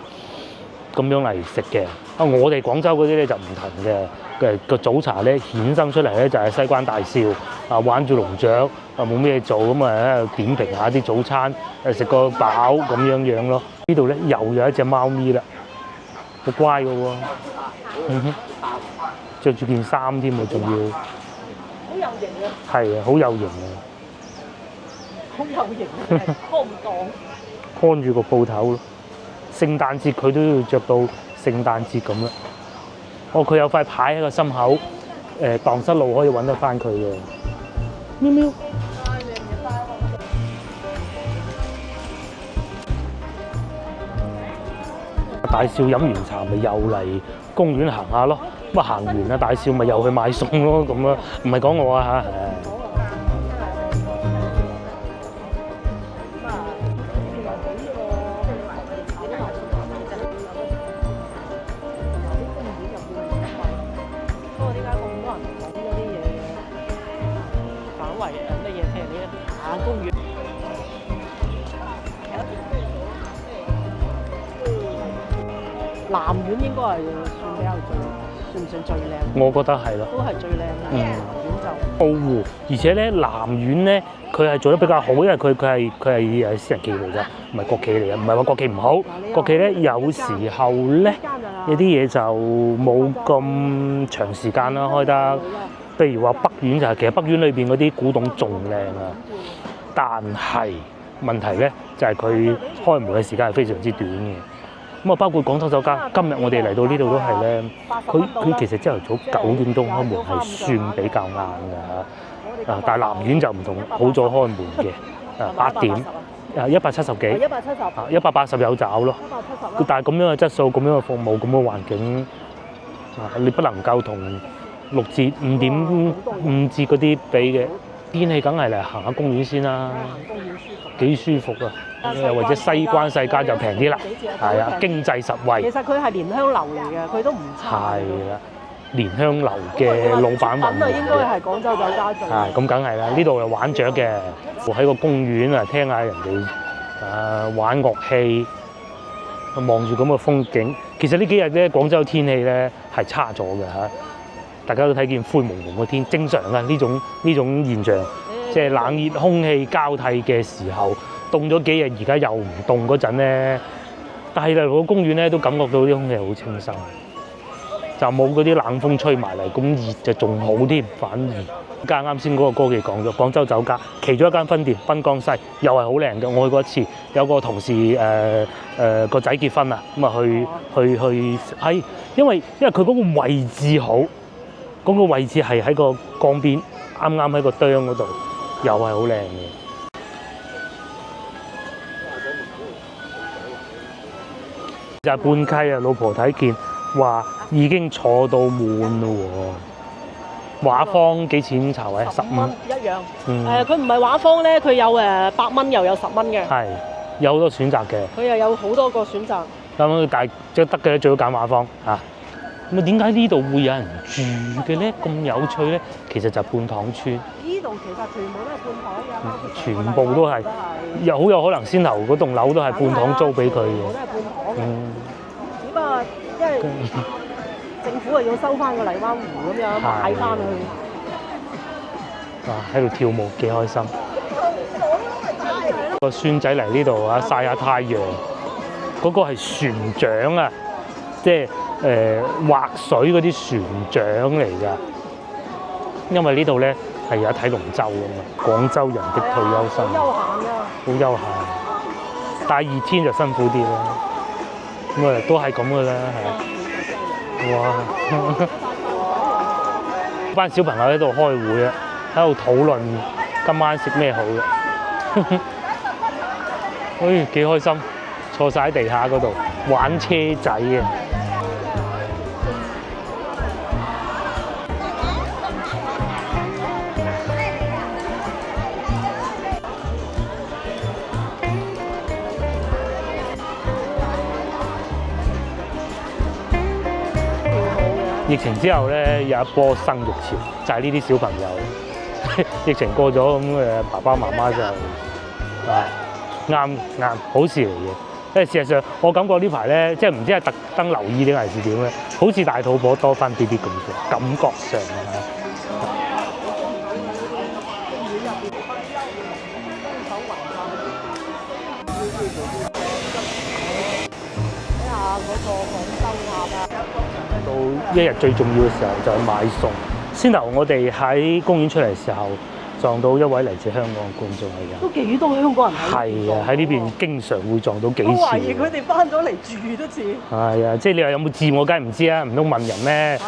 Speaker 2: 咁樣嚟食嘅。我哋廣州嗰啲咧就唔同嘅，個早茶咧衍生出嚟咧就係西關大少玩住龍雀冇咩做咁喺度點評下啲早餐，食個飽咁樣咯。呢度咧又有一隻貓咪啦。好乖嘅喎，著住件衫添喎，仲要
Speaker 1: 好有型啊！
Speaker 2: 係啊，好有型啊！
Speaker 1: 好有型啊！看唔當。
Speaker 2: 看住個鋪頭咯，聖誕節佢都要着到聖誕節咁啦。哦，佢有塊牌喺個心口，蕩失路可以揾得翻佢嘅。喵喵。大少飲完茶咪又嚟公園行下咯，咁啊行完啦，大少咪又去買餸咯，咁啊唔係講我啊嚇。
Speaker 1: 不過點解咁多人講嗰啲嘢反為乜嘢？譬如你行公園。南苑應該係算比較算唔算最靚？
Speaker 2: 我覺得係咯。
Speaker 1: 都係最靚嘅。
Speaker 2: 嗯
Speaker 1: 南苑就
Speaker 2: 澳湖，而且咧南苑咧佢係做得比較好，因為佢係誒私人企業嚟㗎，唔係國企嚟㗎，唔係話國企唔好，國企咧有時候咧有啲嘢就冇咁長時間啦開得，譬如話北苑就係其實北苑裏邊嗰啲古董仲靚啊，但係問題咧就係佢開門嘅時間係非常之短嘅。咁啊，包括廣州酒家，今日我哋嚟到呢度都係咧，佢其實朝頭早9點鐘開門係算比較晏㗎嚇，但係南苑就唔同，好早開門嘅，8點，170幾，180有找咯，但係咁樣嘅質素、咁樣嘅服務、咁嘅環境，你不能夠同6折、5折嗰啲比嘅。天氣梗係嚟行下公園先啦，幾舒服啊！又或者西關世家就平啲啦，係啊，經濟實惠。
Speaker 1: 其實佢係蓮香樓嚟嘅，佢都唔差。
Speaker 2: 係啦，蓮香樓嘅老闆運
Speaker 1: 品啊，應該係廣州酒家做。
Speaker 2: 係咁，梗係啦。呢度又玩雀嘅，喺個公園啊，聽下人哋玩樂器，望住咁嘅風景。其實呢幾日咧，廣州天氣咧係差咗嘅嚇。大家都睇見灰蒙蒙嘅天，正常啊呢種現象，即係冷熱空氣交替嘅時候，凍咗幾日，而家又唔凍嗰陣咧，但係嚟到公園咧都感覺到啲空氣好清新，就冇嗰啲冷風吹埋嚟，咁熱就仲好添，反而啱先嗰個歌記講咗，廣州酒家其中一間分店濱江西又係好靚嘅，我去過一次，有個同事個仔結婚啊，咁啊去係因為佢嗰個位置好。嗰個位置係喺個江邊，啱啱喺個埁嗰度，又係好靚嘅。就係半溪啊，老婆睇見話已經坐到滿咯喎。畫舫幾錢茶位？15
Speaker 1: 一樣。佢唔係畫舫咧，佢有8蚊又有10蚊嘅。
Speaker 2: 係，有好多選擇嘅。
Speaker 1: 佢又有好多個選擇。
Speaker 2: 咁但係即係得嘅，最好揀畫舫嚇。咁啊，點解呢度會有人住嘅咧？咁有趣咧，其實就係半塘村。
Speaker 1: 呢度其實全部都係半塘嘅，
Speaker 2: 全部都係，又好有可能先頭嗰棟樓都係半塘租俾佢嘅。
Speaker 1: 都係半塘嘅。只不過因為政府係要收翻個荔灣湖咁樣買翻去。
Speaker 2: 喺度跳舞幾開心。個孫仔嚟呢度啊，曬下太陽。嗰個係船長啊，即係劃水嗰啲船長嚟㗎。因為呢度咧係有睇龍舟㗎嘛，廣州人的退休生活。好悠閒。但係熱天就辛苦啲啦。咁啊，都係咁㗎啦，係。哇！班小朋友喺度開會啊，喺度討論今晚食咩好嘅。哎，幾開心！坐晒喺地下嗰度玩車仔嘅。疫情之後咧，有一波生育潮，就係呢啲小朋友。疫情過咗咁爸爸媽媽就啱好事嚟嘅。因為事實上，我感覺呢排咧，即係唔知係特登留意定還是點咧，好似大肚婆多翻啲咁嘅感覺上啊。
Speaker 1: 睇下嗰個廣州鴨啊！
Speaker 2: 到一日最重要嘅時候就係買餸。先頭我哋喺公園出嚟嘅時候，撞到一位嚟自香港嘅觀眾嚟㗎。
Speaker 1: 都幾多香港人喺？
Speaker 2: 係啊，喺呢邊經常會撞到幾次。
Speaker 1: 我懷疑佢哋翻咗嚟住都似。
Speaker 2: 係啊，即係你話有冇字我梗係唔知啊，唔通問人咩？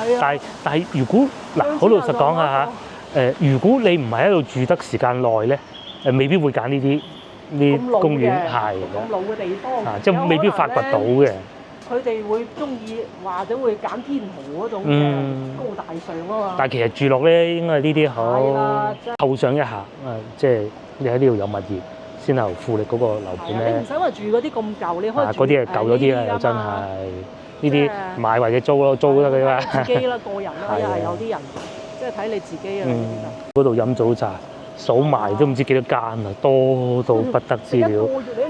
Speaker 2: 但係如果嗱，好老實講下嚇，如果你唔係喺度住得時間耐咧，未必會揀呢啲公園係
Speaker 1: 咁老嘅地方，
Speaker 2: 即係未必發掘到嘅。
Speaker 1: 佢哋會中意或者會揀天河嗰種嘅高大上啊嘛。
Speaker 2: 但係其實住落咧應該係呢啲好後上一下即係你喺呢度有物業，先後富力嗰個樓盤咧。
Speaker 1: 你唔使話住嗰啲咁舊，你可以
Speaker 2: 嗰啲係舊咗啲啦，又真係呢啲買或者租咯，租都得㗎嘛。
Speaker 1: 自己啦，個人啦，又係有啲人即係睇你自己啊。
Speaker 2: 嗰度飲早茶，數埋都唔知幾多間啦，多到不得之了。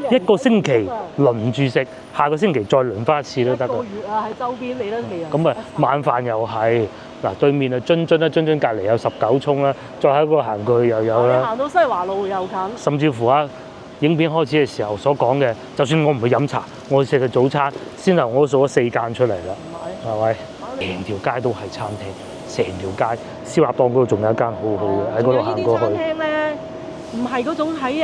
Speaker 2: 一個星期輪住食，下個星期再輪翻一次都得㗎。
Speaker 1: 一個月啊，喺周邊你都未人。
Speaker 2: 咁啊，晚飯又係嗱，對面啊津津啦，津津隔離有19涌啦，再喺嗰度行過去又有啦。
Speaker 1: 行到西華路又近。
Speaker 2: 甚至乎啊，影片開始嘅時候所講嘅，就算我唔去飲茶，我去食嘅早餐，先頭我數咗4間出嚟啦，係咪？成條街都係餐廳，成條街燒鴨檔嗰度仲有一間好好嘅，喺嗰度行過去。
Speaker 1: 餐廳咧，唔係嗰種喺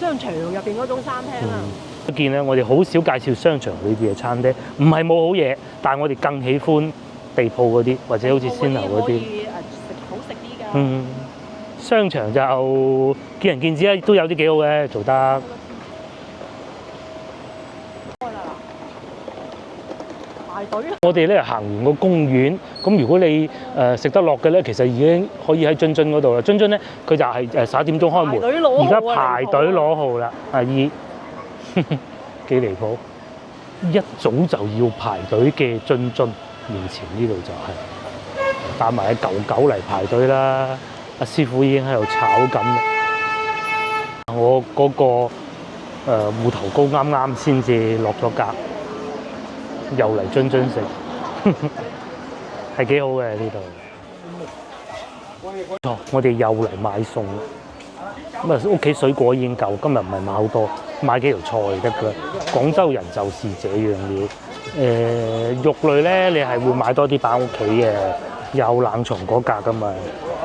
Speaker 1: 商場入邊嗰種餐廳啊。
Speaker 2: 一見咧，我哋好少介紹商場裏邊嘅餐廳，唔係冇好嘢，但係我哋更喜歡地鋪嗰啲，或者好似仙樓嗰啲。
Speaker 1: 食好食啲㗎。
Speaker 2: 商場就見仁見智啦，都有啲幾好嘅做得。排隊。我哋咧行完個公園，咁如果你食得落嘅咧，其實已經可以喺津津嗰度啦。津津咧佢就係11點鐘開門，而家排隊攞號啦。阿姨幾離譜，一早就要排隊嘅津津面前呢度就係帶埋啲狗狗嚟排隊啦。阿師傅已經喺度炒緊啦。我嗰個芋頭糕啱啱先至落咗格，又嚟津津食，係幾好嘅呢度。我哋又嚟買餸啦。咁啊，屋企水果已經夠，今日唔係買好多，買幾條菜得㗎。廣州人就是這樣了。肉類咧，你係會買多啲擺屋企嘅，有冷藏嗰格㗎嘛。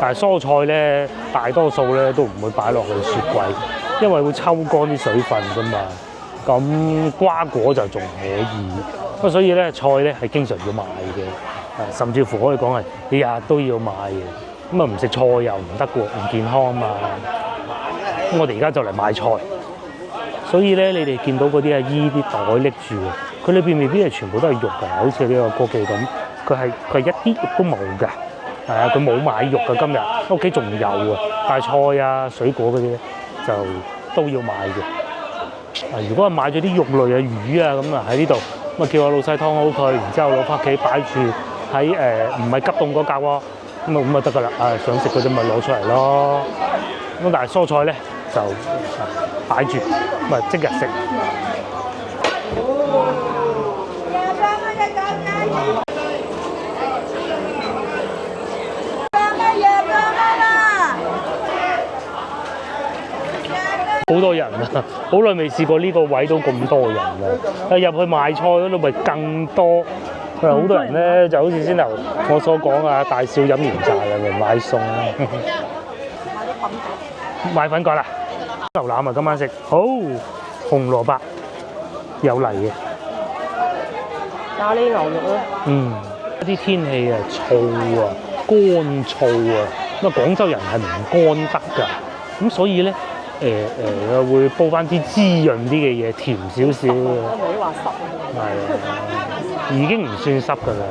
Speaker 2: 但係蔬菜咧，大多數咧都唔會擺落去雪櫃，因為會抽乾啲水分㗎嘛。咁瓜果就仲可以，咁所以咧菜咧係經常要買嘅，甚至乎可以講係日日都要買嘅。咁啊唔食菜又唔得喎，唔健康啊嘛。咁我哋而家就嚟買菜，所以咧你哋見到嗰啲阿姨啲袋拎住，佢裏邊未必係全部都係肉㗎，好似呢個歌記咁，佢係一啲肉都冇㗎。係啊，佢冇買肉㗎今日，屋企仲有啊，但係菜啊、水果嗰啲咧就都要買嘅。如果係買咗啲肉類啊、魚啊咁啊喺呢度，咁啊叫我老細劏好佢，然之後攞翻屋企擺住喺唔係急凍嗰格喎，咁啊得㗎啦。想食嗰啲咪攞出嚟咯。咁但係蔬菜咧就擺住，咁啊即日食。好多人啊！好耐未試過呢個位都咁多人啦。入去買菜嗰度咪更多。好多人咧就好似先頭我所講啊，大少飲完茶啦，咪買餸。買粉葛啦！牛腩啊，今晚食好紅蘿蔔有嚟嘅
Speaker 1: 咖喱牛肉啦。
Speaker 2: 啲天氣啊燥啊乾燥啊，咁啊廣州人係唔乾得㗎，咁所以咧。會煲翻啲滋潤啲嘅嘢，甜少少嘅。冇話濕。係啊，已經唔算濕㗎啦，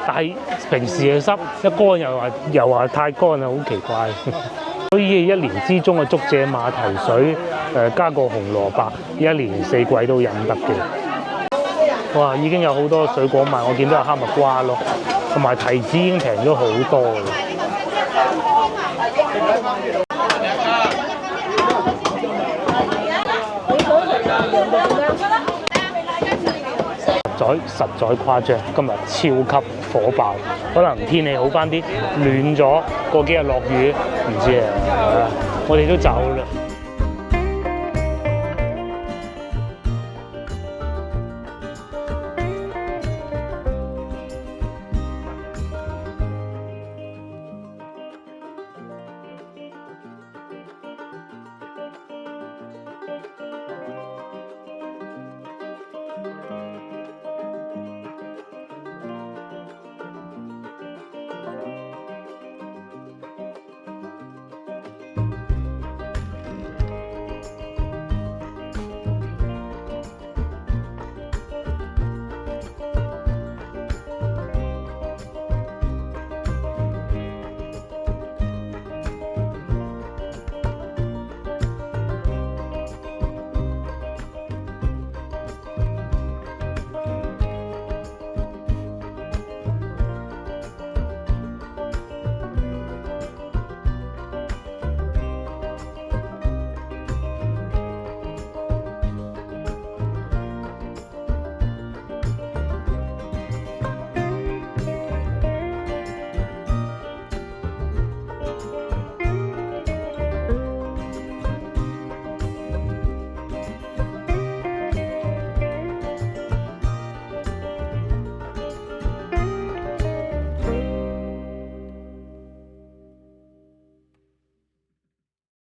Speaker 2: 但係平時嘅濕一乾又話太乾啊，好奇怪。所以一年之中嘅竹蔗馬蹄水，加個紅蘿蔔，一年4季都飲得嘅。哇！已經有好多水果賣，我見到有哈密瓜咯，同埋提子已經平咗好多啦。實在誇張，今日超級火爆，可能天氣好翻啲，暖咗，過幾日落雨，唔知啊，我哋都走啦。